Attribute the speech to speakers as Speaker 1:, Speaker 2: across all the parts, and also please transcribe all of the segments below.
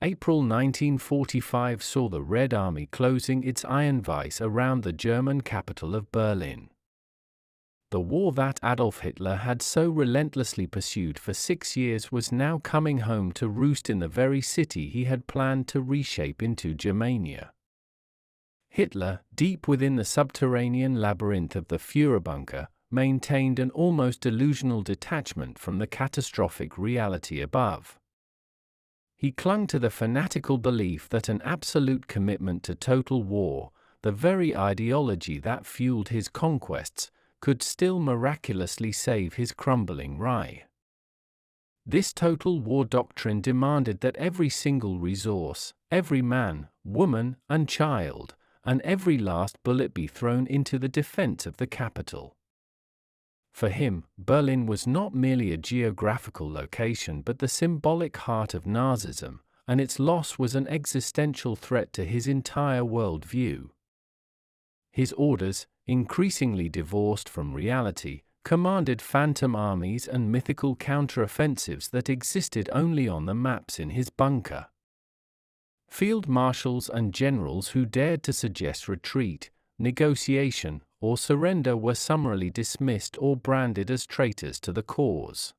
Speaker 1: April 1945 saw the Red Army closing its iron vise around the German capital of Berlin. The war that Adolf Hitler had so relentlessly pursued for 6 years was now coming home to roost in the very city he had planned to reshape into Germania. Hitler, deep within the subterranean labyrinth of the Führerbunker, maintained an almost delusional detachment from the catastrophic reality above. He clung to the fanatical belief that an absolute commitment to total war, the very ideology that fueled his conquests, could still miraculously save his crumbling Reich. This total war doctrine demanded that every single resource, every man, woman, and child, and every last bullet be thrown into the defense of the capital. For him, Berlin was not merely a geographical location but the symbolic heart of Nazism, and its loss was an existential threat to his entire worldview. His orders, increasingly divorced from reality, commanded phantom armies and mythical counter-offensives that existed only on the maps in his bunker. Field marshals and generals who dared to suggest retreat, negotiation, or surrender were summarily dismissed or branded as traitors to the cause.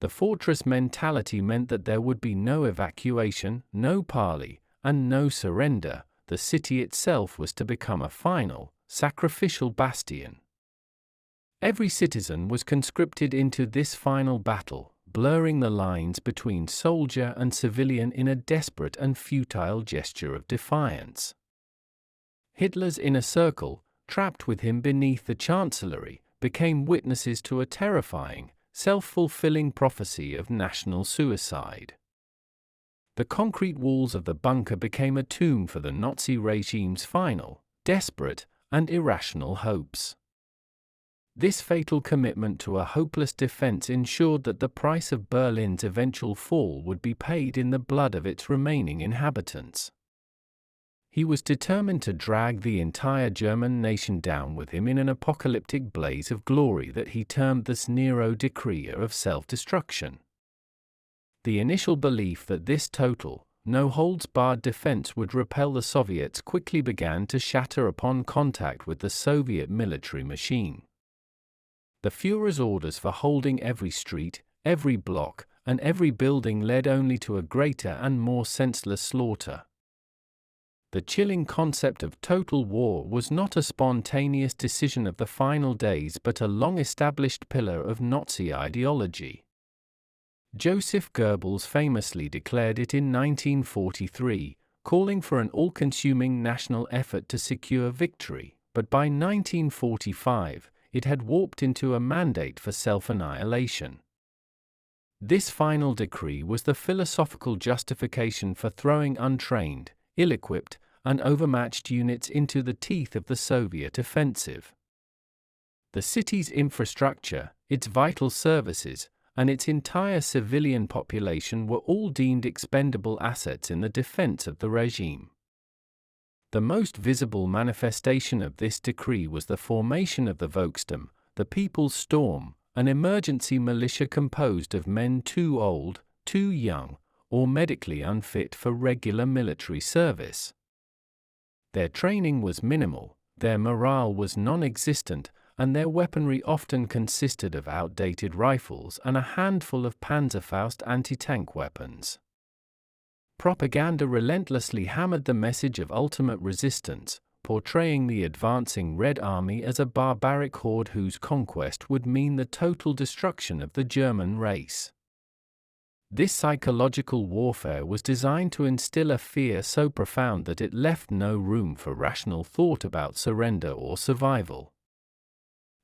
Speaker 1: The fortress mentality meant that there would be no evacuation, no parley, and no surrender. The city itself was to become a final, sacrificial bastion. Every citizen was conscripted into this final battle, blurring the lines between soldier and civilian in a desperate and futile gesture of defiance. Hitler's inner circle, trapped with him beneath the chancellery, became witnesses to a terrifying, self-fulfilling prophecy of national suicide. The concrete walls of the bunker became a tomb for the Nazi regime's final, desperate, and irrational hopes. This fatal commitment to a hopeless defense ensured that the price of Berlin's eventual fall would be paid in the blood of its remaining inhabitants. He was determined to drag the entire German nation down with him in an apocalyptic blaze of glory that he termed the Nero decree of self-destruction. The initial belief that this total, no-holds-barred defense would repel the Soviets quickly began to shatter upon contact with the Soviet military machine. The Führer's orders for holding every street, every block, and every building led only to a greater and more senseless slaughter. The chilling concept of total war was not a spontaneous decision of the final days but a long-established pillar of Nazi ideology. Joseph Goebbels famously declared it in 1943, calling for an all-consuming national effort to secure victory, but by 1945, it had warped into a mandate for self-annihilation. This final decree was the philosophical justification for throwing untrained, ill-equipped, and overmatched units into the teeth of the Soviet offensive. The city's infrastructure, its vital services, and its entire civilian population were all deemed expendable assets in the defense of the regime. The most visible manifestation of this decree was the formation of the Volkssturm, the People's Storm, an emergency militia composed of men too old, too young, or medically unfit for regular military service. Their training was minimal, their morale was non-existent, and their weaponry often consisted of outdated rifles and a handful of Panzerfaust anti-tank weapons. Propaganda relentlessly hammered the message of ultimate resistance, portraying the advancing Red Army as a barbaric horde whose conquest would mean the total destruction of the German race. This psychological warfare was designed to instill a fear so profound that it left no room for rational thought about surrender or survival.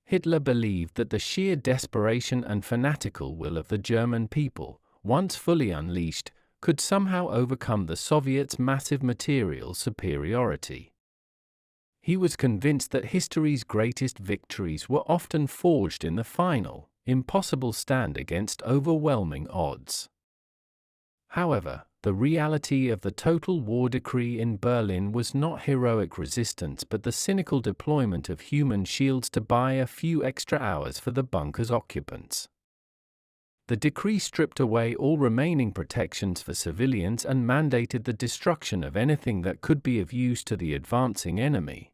Speaker 1: Hitler believed that the sheer desperation and fanatical will of the German people, once fully unleashed, could somehow overcome the Soviets' massive material superiority. He was convinced that history's greatest victories were often forged in the final, impossible stand against overwhelming odds. However, the reality of the total war decree in Berlin was not heroic resistance but the cynical deployment of human shields to buy a few extra hours for the bunker's occupants. The decree stripped away all remaining protections for civilians and mandated the destruction of anything that could be of use to the advancing enemy.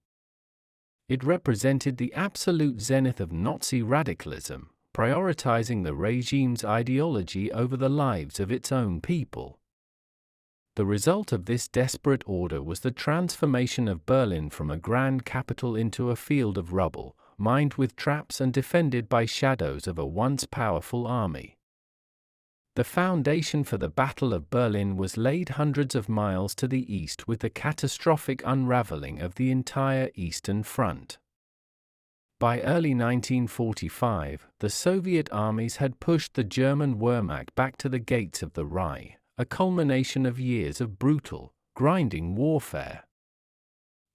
Speaker 1: It represented the absolute zenith of Nazi radicalism, prioritizing the regime's ideology over the lives of its own people. The result of this desperate order was the transformation of Berlin from a grand capital into a field of rubble, mined with traps and defended by shadows of a once powerful army. The foundation for the Battle of Berlin was laid hundreds of miles to the east with the catastrophic unraveling of the entire Eastern Front. By early 1945, the Soviet armies had pushed the German Wehrmacht back to the gates of the Rhine, a culmination of years of brutal, grinding warfare.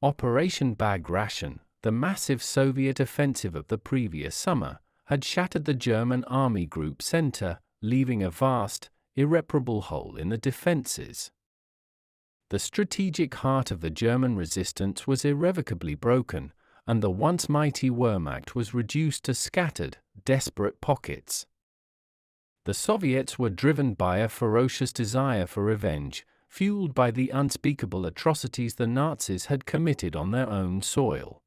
Speaker 1: Operation Bag Ration, the massive Soviet offensive of the previous summer, had shattered the German Army Group center, leaving a vast, irreparable hole in the defenses. The strategic heart of the German resistance was irrevocably broken, and the once mighty Wehrmacht was reduced to scattered, desperate pockets. The Soviets were driven by a ferocious desire for revenge, fueled by the unspeakable atrocities the Nazis had committed on their own soil.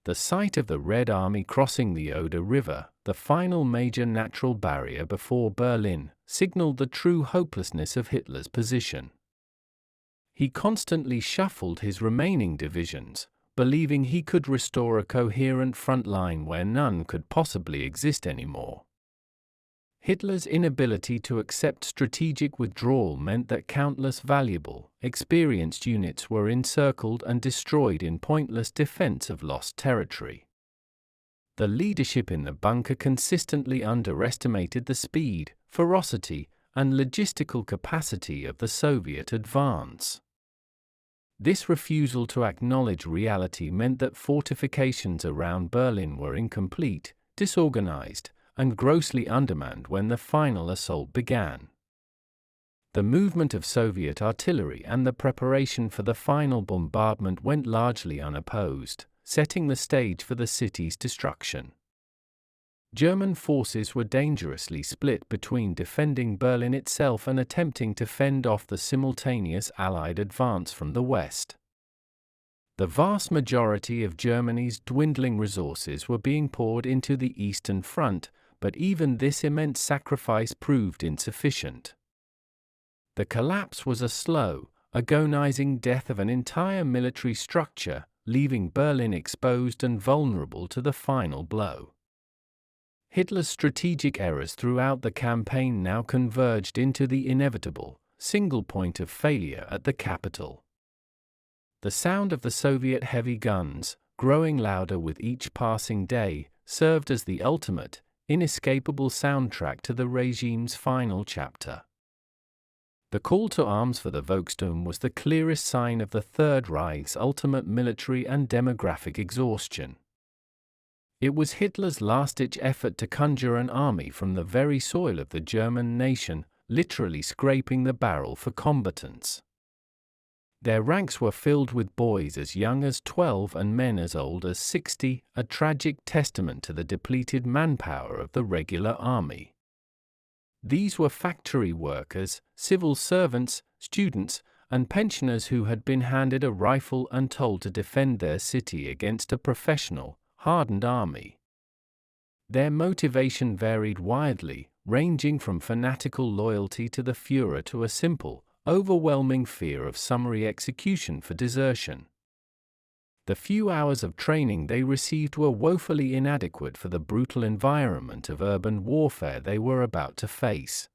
Speaker 1: The sight of the Red Army crossing the Oder River, the final major natural barrier before Berlin, signaled the true hopelessness of Hitler's position. He constantly shuffled his remaining divisions, believing he could restore a coherent front line where none could possibly exist anymore. Hitler's inability to accept strategic withdrawal meant that countless valuable, experienced units were encircled and destroyed in pointless defense of lost territory. The leadership in the bunker consistently underestimated the speed, ferocity, and logistical capacity of the Soviet advance. This refusal to acknowledge reality meant that fortifications around Berlin were incomplete, disorganized, and grossly undermanned when the final assault began. The movement of Soviet artillery and the preparation for the final bombardment went largely unopposed, setting the stage for the city's destruction. German forces were dangerously split between defending Berlin itself and attempting to fend off the simultaneous Allied advance from the west. The vast majority of Germany's dwindling resources were being poured into the Eastern Front, but even this immense sacrifice proved insufficient. The collapse was a slow, agonizing death of an entire military structure, leaving Berlin exposed and vulnerable to the final blow. Hitler's strategic errors throughout the campaign now converged into the inevitable, single point of failure at the capital. The sound of the Soviet heavy guns, growing louder with each passing day, served as the ultimate, inescapable soundtrack to the regime's final chapter. The call to arms for the Volksturm was the clearest sign of the Third Reich's ultimate military and demographic exhaustion. It was Hitler's last-ditch effort to conjure an army from the very soil of the German nation, literally scraping the barrel for combatants. Their ranks were filled with boys as young as 12 and men as old as 60, a tragic testament to the depleted manpower of the regular army. These were factory workers, civil servants, students, and pensioners who had been handed a rifle and told to defend their city against a professional, hardened army. Their motivation varied widely, ranging from fanatical loyalty to the Führer to a simple, overwhelming fear of summary execution for desertion. The few hours of training they received were woefully inadequate for the brutal environment of urban warfare they were about to face.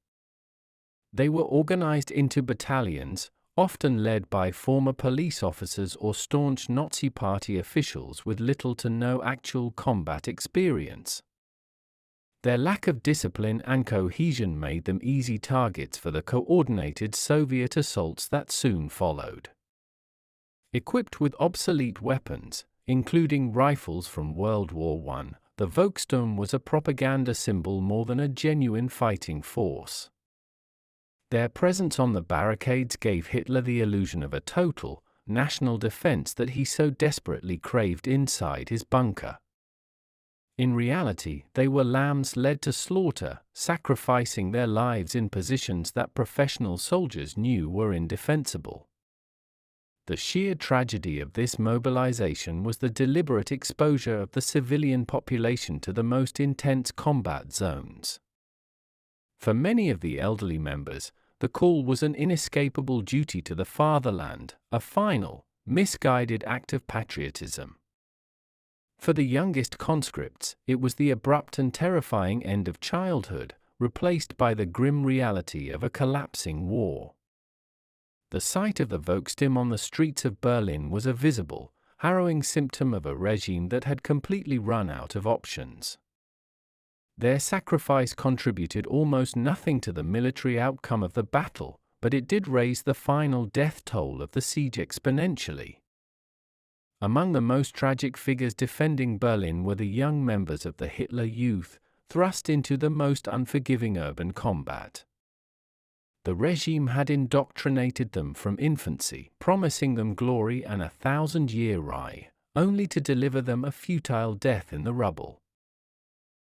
Speaker 1: They were organized into battalions, often led by former police officers or staunch Nazi Party officials with little to no actual combat experience. Their lack of discipline and cohesion made them easy targets for the coordinated Soviet assaults that soon followed. Equipped with obsolete weapons, including rifles from World War I, the Volksturm was a propaganda symbol more than a genuine fighting force. Their presence on the barricades gave Hitler the illusion of a total, national defense that he so desperately craved inside his bunker. In reality, they were lambs led to slaughter, sacrificing their lives in positions that professional soldiers knew were indefensible. The sheer tragedy of this mobilization was the deliberate exposure of the civilian population to the most intense combat zones. For many of the elderly members, the call was an inescapable duty to the fatherland, a final, misguided act of patriotism. For the youngest conscripts, it was the abrupt and terrifying end of childhood, replaced by the grim reality of a collapsing war. The sight of the Volksstimme on the streets of Berlin was a visible, harrowing symptom of a regime that had completely run out of options. Their sacrifice contributed almost nothing to the military outcome of the battle, but it did raise the final death toll of the siege exponentially. Among the most tragic figures defending Berlin were the young members of the Hitler Youth, thrust into the most unforgiving urban combat. The regime had indoctrinated them from infancy, promising them glory and a 1,000-year Reich, only to deliver them a futile death in the rubble.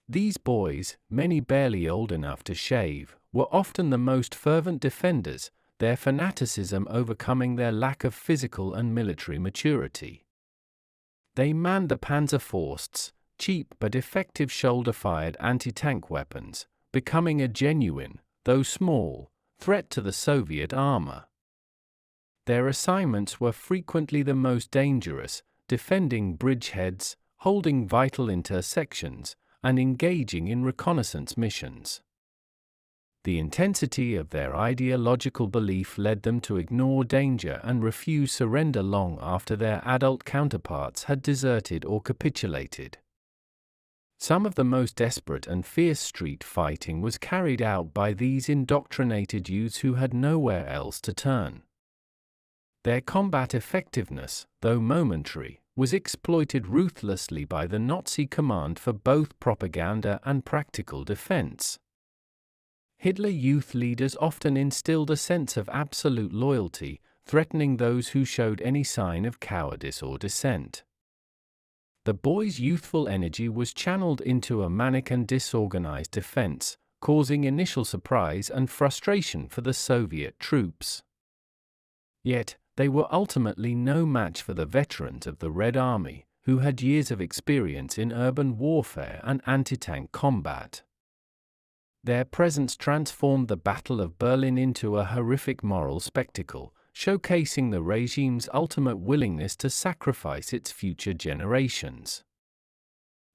Speaker 1: These boys, many barely old enough to shave, were often the most fervent defenders, their fanaticism overcoming their lack of physical and military maturity. They manned the Panzerfausts, cheap but effective shoulder-fired anti-tank weapons, becoming a genuine, though small, threat to the Soviet armor. Their assignments were frequently the most dangerous, defending bridgeheads, holding vital intersections, and engaging in reconnaissance missions. The intensity of their ideological belief led them to ignore danger and refuse surrender long after their adult counterparts had deserted or capitulated. Some of the most desperate and fierce street fighting was carried out by these indoctrinated youths who had nowhere else to turn. Their combat effectiveness, though momentary, was exploited ruthlessly by the Nazi command for both propaganda and practical defense. Hitler Youth leaders often instilled a sense of absolute loyalty, threatening those who showed any sign of cowardice or dissent. The boys' youthful energy was channeled into a manic and disorganized defense, causing initial surprise and frustration for the Soviet troops. Yet, they were ultimately no match for the veterans of the Red Army, who had years of experience in urban warfare and anti-tank combat. Their presence transformed the Battle of Berlin into a horrific moral spectacle, showcasing the regime's ultimate willingness to sacrifice its future generations.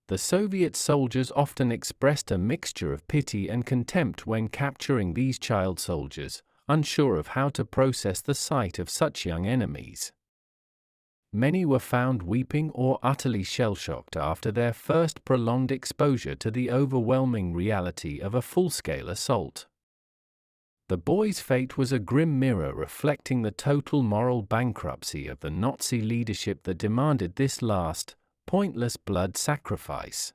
Speaker 1: The Soviet soldiers often expressed a mixture of pity and contempt when capturing these child soldiers, unsure of how to process the sight of such young enemies. Many were found weeping or utterly shell-shocked after their first prolonged exposure to the overwhelming reality of a full-scale assault. The boys' fate was a grim mirror reflecting the total moral bankruptcy of the Nazi leadership that demanded this last, pointless blood sacrifice.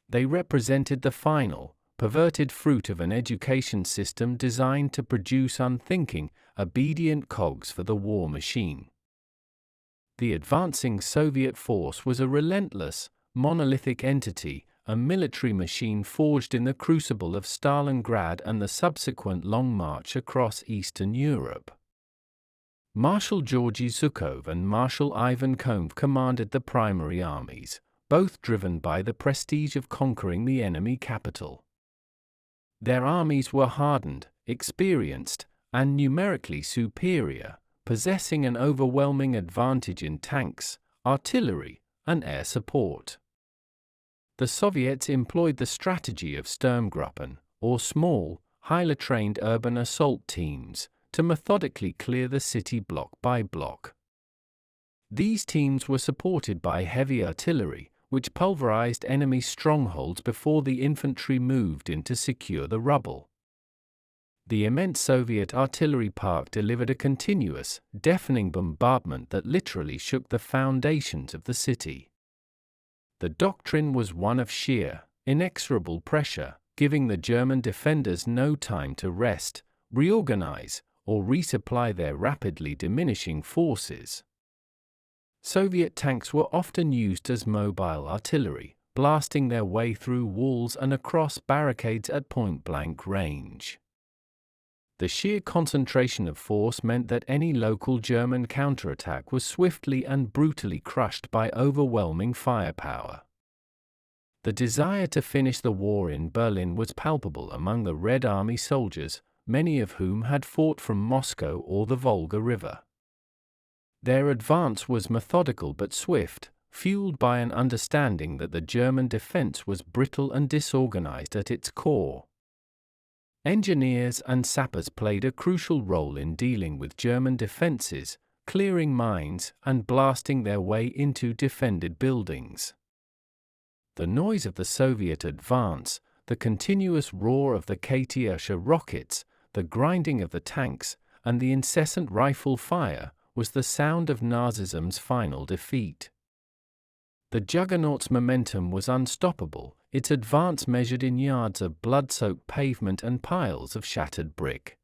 Speaker 1: They represented the final, perverted fruit of an education system designed to produce unthinking, obedient cogs for the war machine. The advancing Soviet force was a relentless, monolithic entity, a military machine forged in the crucible of Stalingrad and the subsequent Long March across Eastern Europe. Marshal Georgy Zhukov and Marshal Ivan Konev commanded the primary armies, both driven by the prestige of conquering the enemy capital. Their armies were hardened, experienced, and numerically superior, possessing an overwhelming advantage in tanks, artillery, and air support. The Soviets employed the strategy of Sturmgruppen, or small, highly trained urban assault teams, to methodically clear the city block by block. These teams were supported by heavy artillery, which pulverized enemy strongholds before the infantry moved in to secure the rubble. The immense Soviet artillery park delivered a continuous, deafening bombardment that literally shook the foundations of the city. The doctrine was one of sheer, inexorable pressure, giving the German defenders no time to rest, reorganize, or resupply their rapidly diminishing forces. Soviet tanks were often used as mobile artillery, blasting their way through walls and across barricades at point-blank range. The sheer concentration of force meant that any local German counterattack was swiftly and brutally crushed by overwhelming firepower. The desire to finish the war in Berlin was palpable among the Red Army soldiers, many of whom had fought from Moscow or the Volga River. Their advance was methodical but swift, fueled by an understanding that the German defense was brittle and disorganized at its core. Engineers and sappers played a crucial role in dealing with German defenses, clearing mines, and blasting their way into defended buildings. The noise of the Soviet advance, the continuous roar of the Katyusha rockets, the grinding of the tanks, and the incessant rifle fire was the sound of Nazism's final defeat. The juggernaut's momentum was unstoppable, its advance measured in yards of blood-soaked pavement and piles of shattered brick.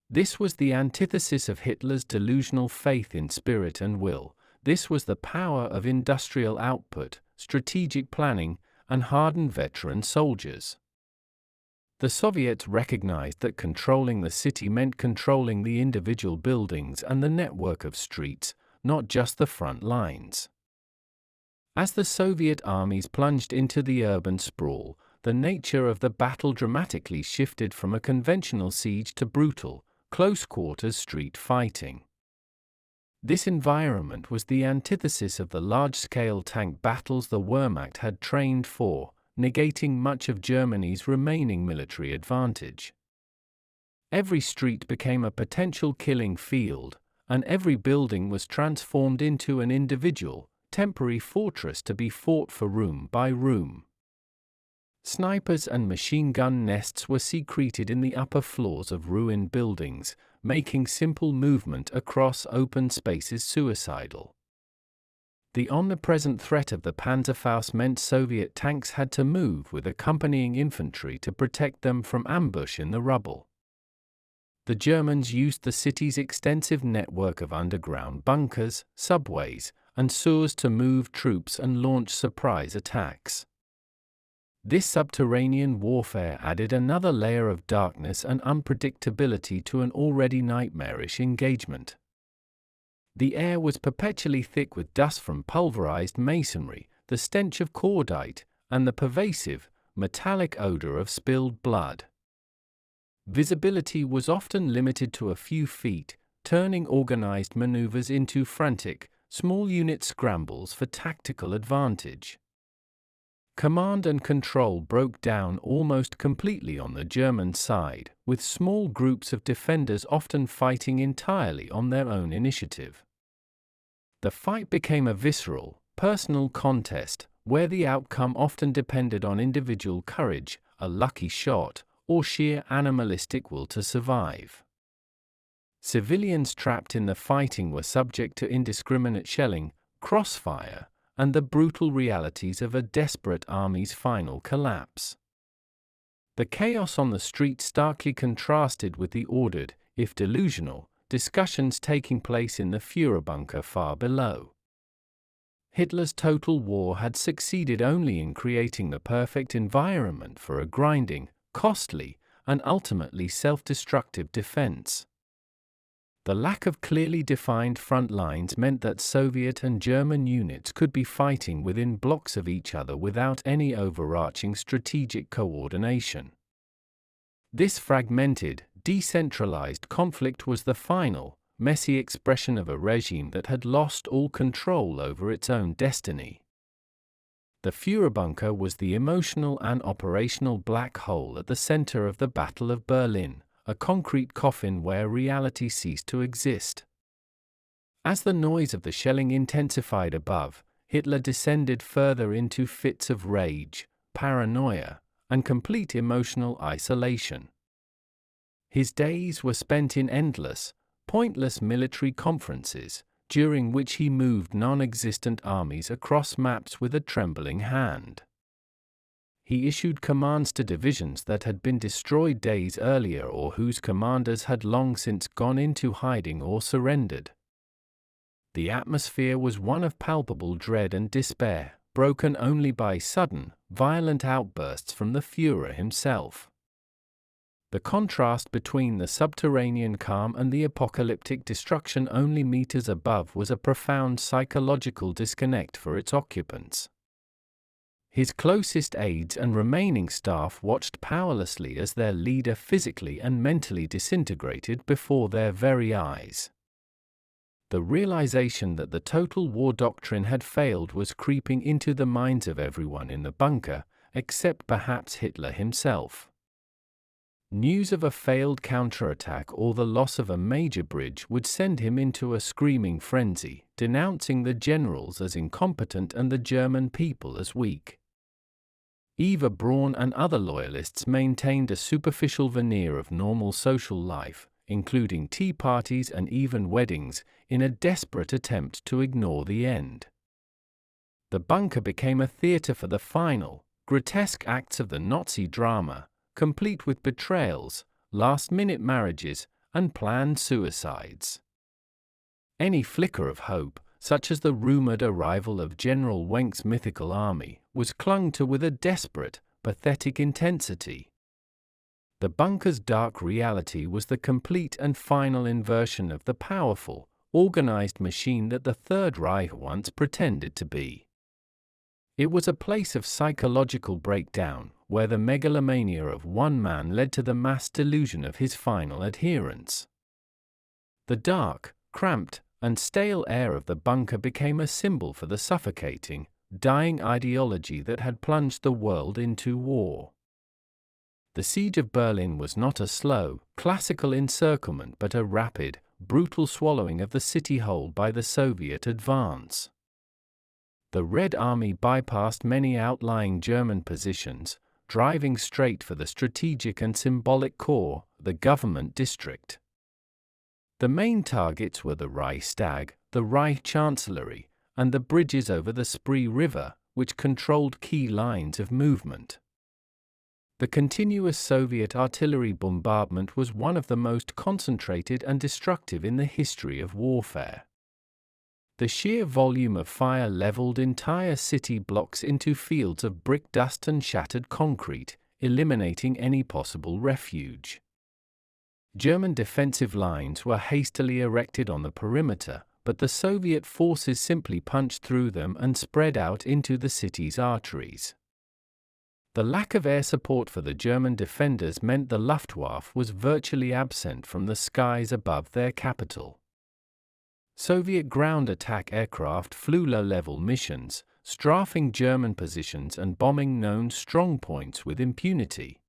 Speaker 1: This was the antithesis of Hitler's delusional faith in spirit and will. This was the power of industrial output, strategic planning, and hardened veteran soldiers. The Soviets recognized that controlling the city meant controlling the individual buildings and the network of streets, not just the front lines. As the Soviet armies plunged into the urban sprawl, the nature of the battle dramatically shifted from a conventional siege to brutal, close-quarters street fighting. This environment was the antithesis of the large-scale tank battles the Wehrmacht had trained for, negating much of Germany's remaining military advantage. Every street became a potential killing field, and every building was transformed into an individual, temporary fortress to be fought for room by room. Snipers and machine gun nests were secreted in the upper floors of ruined buildings, making simple movement across open spaces suicidal. The omnipresent threat of the Panzerfaust meant Soviet tanks had to move with accompanying infantry to protect them from ambush in the rubble. The Germans used the city's extensive network of underground bunkers, subways, and sewers to move troops and launch surprise attacks. This subterranean warfare added another layer of darkness and unpredictability to an already nightmarish engagement. The air was perpetually thick with dust from pulverized masonry, the stench of cordite, and the pervasive, metallic odor of spilled blood. Visibility was often limited to a few feet, turning organized maneuvers into frantic, small-unit scrambles for tactical advantage. Command and control broke down almost completely on the German side, with small groups of defenders often fighting entirely on their own initiative. The fight became a visceral, personal contest, where the outcome often depended on individual courage, a lucky shot, or sheer animalistic will to survive. Civilians trapped in the fighting were subject to indiscriminate shelling, crossfire, and the brutal realities of a desperate army's final collapse. The chaos on the street starkly contrasted with the ordered, if delusional, discussions taking place in the Führerbunker far below. Hitler's total war had succeeded only in creating the perfect environment for a grinding, costly, and ultimately self-destructive defense. The lack of clearly defined front lines meant that Soviet and German units could be fighting within blocks of each other without any overarching strategic coordination. This fragmented, decentralized conflict was the final, messy expression of a regime that had lost all control over its own destiny. The Führerbunker was the emotional and operational black hole at the center of the Battle of Berlin, a concrete coffin where reality ceased to exist. As the noise of the shelling intensified above, Hitler descended further into fits of rage, paranoia, and complete emotional isolation. His days were spent in endless, pointless military conferences, during which he moved non-existent armies across maps with a trembling hand. He issued commands to divisions that had been destroyed days earlier or whose commanders had long since gone into hiding or surrendered. The atmosphere was one of palpable dread and despair, broken only by sudden, violent outbursts from the Führer himself. The contrast between the subterranean calm and the apocalyptic destruction only meters above was a profound psychological disconnect for its occupants. His closest aides and remaining staff watched powerlessly as their leader physically and mentally disintegrated before their very eyes. The realization that the total war doctrine had failed was creeping into the minds of everyone in the bunker, except perhaps Hitler himself. News of a failed counterattack or the loss of a major bridge would send him into a screaming frenzy, denouncing the generals as incompetent and the German people as weak. Eva Braun and other loyalists maintained a superficial veneer of normal social life, including tea parties and even weddings, in a desperate attempt to ignore the end. The bunker became a theater for the final, grotesque acts of the Nazi drama, complete with betrayals, last-minute marriages, and planned suicides. Any flicker of hope, such as the rumored arrival of General Wenck's mythical army, was clung to with a desperate, pathetic intensity. The bunker's dark reality was the complete and final inversion of the powerful, organized machine that the Third Reich once pretended to be. It was a place of psychological breakdown, where the megalomania of one man led to the mass delusion of his final adherents. The dark, cramped, and stale air of the bunker became a symbol for the suffocating, dying ideology that had plunged the world into war. The siege of Berlin was not a slow, classical encirclement but a rapid, brutal swallowing of the city whole by the Soviet advance. The Red Army bypassed many outlying German positions, driving straight for the strategic and symbolic core, the government district. The main targets were the Reichstag, the Reich Chancellery, and the bridges over the Spree River, which controlled key lines of movement. The continuous Soviet artillery bombardment was one of the most concentrated and destructive in the history of warfare. The sheer volume of fire leveled entire city blocks into fields of brick dust and shattered concrete, eliminating any possible refuge. German defensive lines were hastily erected on the perimeter, but the Soviet forces simply punched through them and spread out into the city's arteries. The lack of air support for the German defenders meant the Luftwaffe was virtually absent from the skies above their capital. Soviet ground attack aircraft flew low-level missions, strafing German positions and bombing known strongpoints with impunity.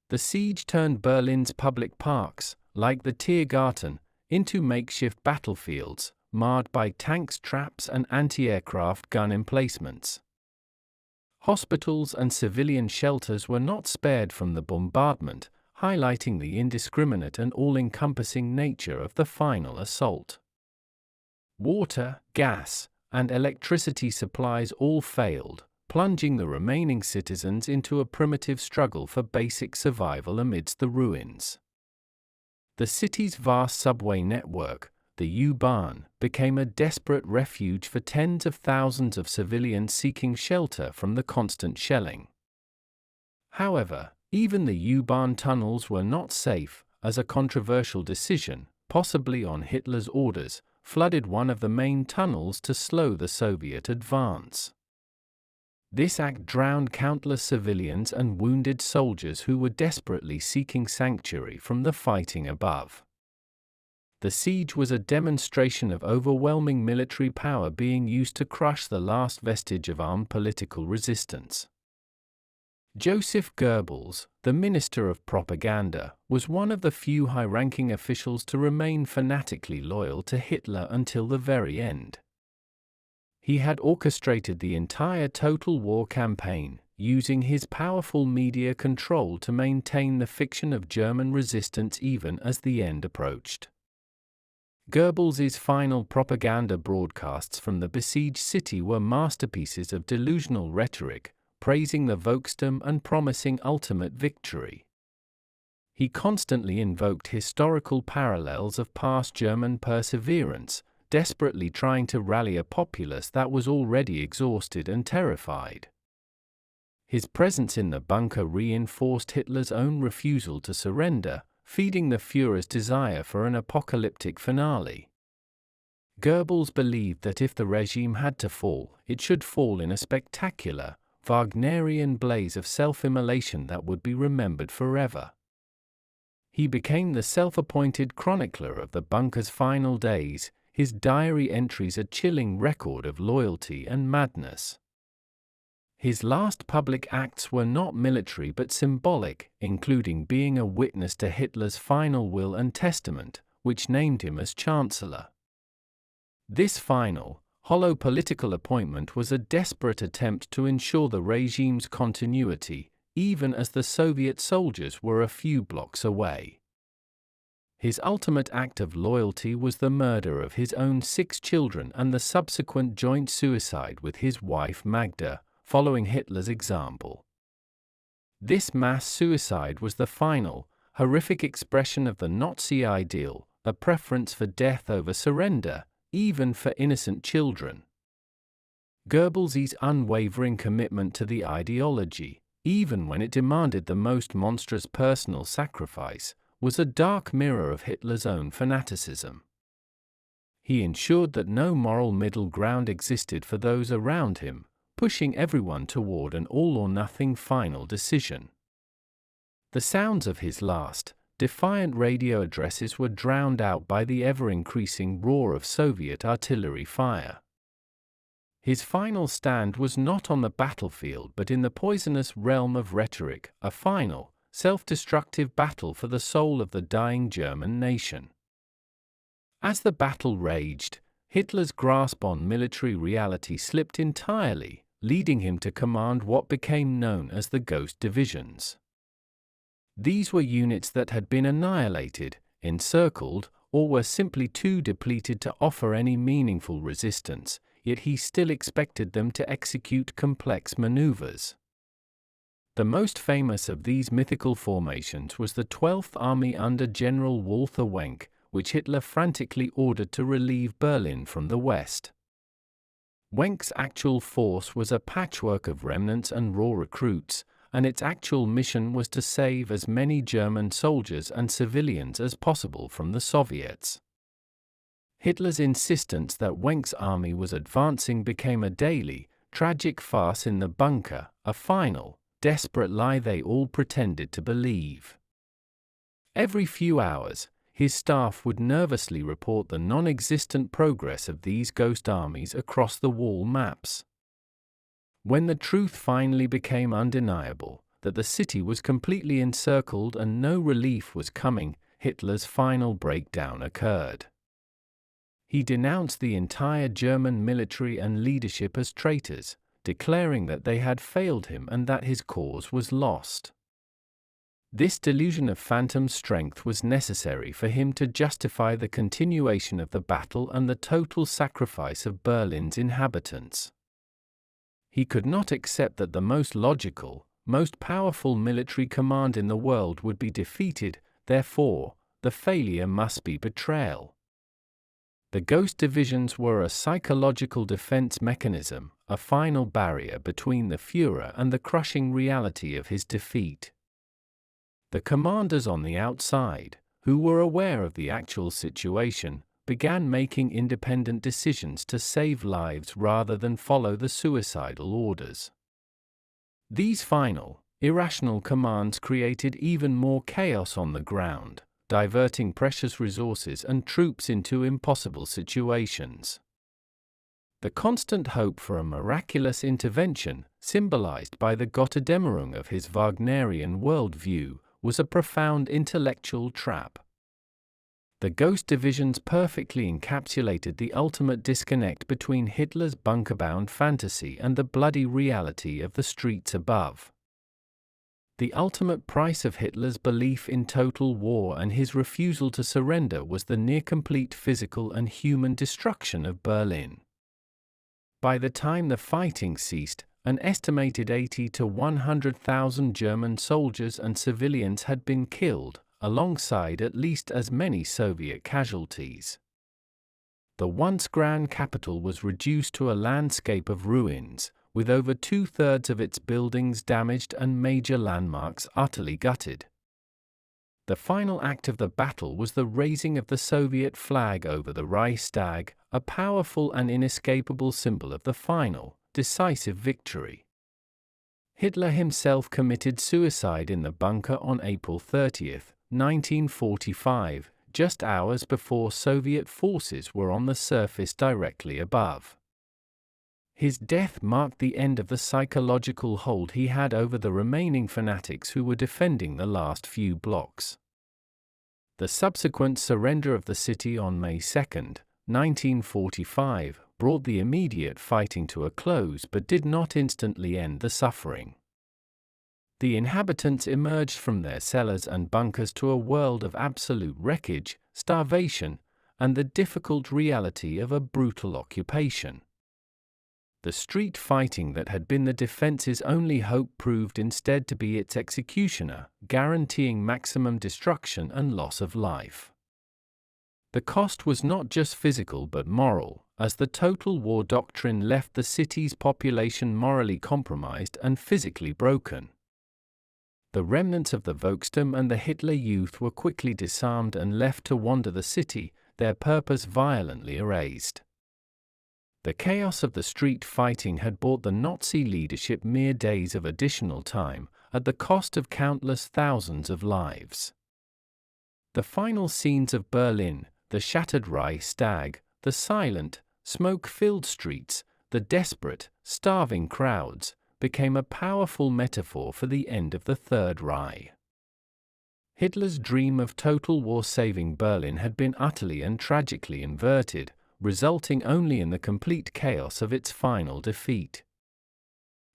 Speaker 1: The siege turned Berlin's public parks, like the Tiergarten, into makeshift battlefields, marred by tanks, traps, and anti-aircraft gun emplacements. Hospitals and civilian shelters were not spared from the bombardment, highlighting the indiscriminate and all-encompassing nature of the final assault. Water, gas, and electricity supplies all failed, plunging the remaining citizens into a primitive struggle for basic survival amidst the ruins. The city's vast subway network, the U-Bahn, became a desperate refuge for tens of thousands of civilians seeking shelter from the constant shelling. However, even the U-Bahn tunnels were not safe, as a controversial decision, possibly on Hitler's orders, flooded one of the main tunnels to slow the Soviet advance. This act drowned countless civilians and wounded soldiers who were desperately seeking sanctuary from the fighting above. The siege was a demonstration of overwhelming military power being used to crush the last vestige of armed political resistance. Joseph Goebbels, the Minister of Propaganda, was one of the few high-ranking officials to remain fanatically loyal to Hitler until the very end. He had orchestrated the entire total war campaign, using his powerful media control to maintain the fiction of German resistance even as the end approached. Goebbels' final propaganda broadcasts from the besieged city were masterpieces of delusional rhetoric, praising the Volkstum and promising ultimate victory. He constantly invoked historical parallels of past German perseverance, desperately trying to rally a populace that was already exhausted and terrified. His presence in the bunker reinforced Hitler's own refusal to surrender, feeding the Führer's desire for an apocalyptic finale. Goebbels believed that if the regime had to fall, it should fall in a spectacular, Wagnerian blaze of self-immolation that would be remembered forever. He became the self-appointed chronicler of the bunker's final days, his diary entries a chilling record of loyalty and madness. His last public acts were not military but symbolic, including being a witness to Hitler's final will and testament, which named him as Chancellor. This final, hollow political appointment was a desperate attempt to ensure the regime's continuity, even as the Soviet soldiers were a few blocks away. His ultimate act of loyalty was the murder of his own 6 children and the subsequent joint suicide with his wife Magda, following Hitler's example. This mass suicide was the final, horrific expression of the Nazi ideal, a preference for death over surrender, even for innocent children. Goebbels' unwavering commitment to the ideology, even when it demanded the most monstrous personal sacrifice, was a dark mirror of Hitler's own fanaticism. He ensured that no moral middle ground existed for those around him, pushing everyone toward an all-or-nothing final decision. The sounds of his last, defiant radio addresses were drowned out by the ever-increasing roar of Soviet artillery fire. His final stand was not on the battlefield but in the poisonous realm of rhetoric, a final, self-destructive battle for the soul of the dying German nation. As the battle raged, Hitler's grasp on military reality slipped entirely, leading him to command what became known as the Ghost Divisions. These were units that had been annihilated, encircled, or were simply too depleted to offer any meaningful resistance, yet he still expected them to execute complex maneuvers. The most famous of these mythical formations was the 12th Army under General Walther Wenck, which Hitler frantically ordered to relieve Berlin from the west. Wenck's actual force was a patchwork of remnants and raw recruits, and its actual mission was to save as many German soldiers and civilians as possible from the Soviets. Hitler's insistence that Wenck's army was advancing became a daily, tragic farce in the bunker, a final, desperate lie they all pretended to believe. Every few hours, his staff would nervously report the non-existent progress of these ghost armies across the wall maps. When the truth finally became undeniable, that the city was completely encircled and no relief was coming, Hitler's final breakdown occurred. He denounced the entire German military and leadership as traitors, declaring that they had failed him and that his cause was lost. This delusion of phantom strength was necessary for him to justify the continuation of the battle and the total sacrifice of Berlin's inhabitants. He could not accept that the most logical, most powerful military command in the world would be defeated, therefore, the failure must be betrayal. The Ghost Divisions were a psychological defense mechanism, a final barrier between the Führer and the crushing reality of his defeat. The commanders on the outside, who were aware of the actual situation, began making independent decisions to save lives rather than follow the suicidal orders. These final, irrational commands created even more chaos on the ground, diverting precious resources and troops into impossible situations. The constant hope for a miraculous intervention, symbolized by the Gotterdämmerung of his Wagnerian worldview, was a profound intellectual trap. The Ghost Divisions perfectly encapsulated the ultimate disconnect between Hitler's bunker-bound fantasy and the bloody reality of the streets above. The ultimate price of Hitler's belief in total war and his refusal to surrender was the near-complete physical and human destruction of Berlin. By the time the fighting ceased, an estimated 80 to 100,000 German soldiers and civilians had been killed, alongside at least as many Soviet casualties. The once grand capital was reduced to a landscape of ruins, with over two-thirds of its buildings damaged and major landmarks utterly gutted. The final act of the battle was the raising of the Soviet flag over the Reichstag, a powerful and inescapable symbol of the final, decisive victory. Hitler himself committed suicide in the bunker on April 30, 1945, just hours before Soviet forces were on the surface directly above. His death marked the end of the psychological hold he had over the remaining fanatics who were defending the last few blocks. The subsequent surrender of the city on May 2, 1945, brought the immediate fighting to a close but did not instantly end the suffering. The inhabitants emerged from their cellars and bunkers to a world of absolute wreckage, starvation, and the difficult reality of a brutal occupation. The street fighting that had been the defense's only hope proved instead to be its executioner, guaranteeing maximum destruction and loss of life. The cost was not just physical but moral, as the total war doctrine left the city's population morally compromised and physically broken. The remnants of the Volkstum and the Hitler Youth were quickly disarmed and left to wander the city, their purpose violently erased. The chaos of the street fighting had bought the Nazi leadership mere days of additional time, at the cost of countless thousands of lives. The final scenes of Berlin, the shattered Reichstag, the silent, smoke-filled streets, the desperate, starving crowds, became a powerful metaphor for the end of the Third Reich. Hitler's dream of total war saving Berlin had been utterly and tragically inverted, resulting only in the complete chaos of its final defeat.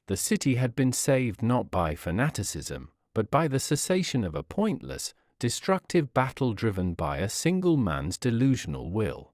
Speaker 1: The city had been saved not by fanaticism, but by the cessation of a pointless, destructive battle driven by a single man's delusional will.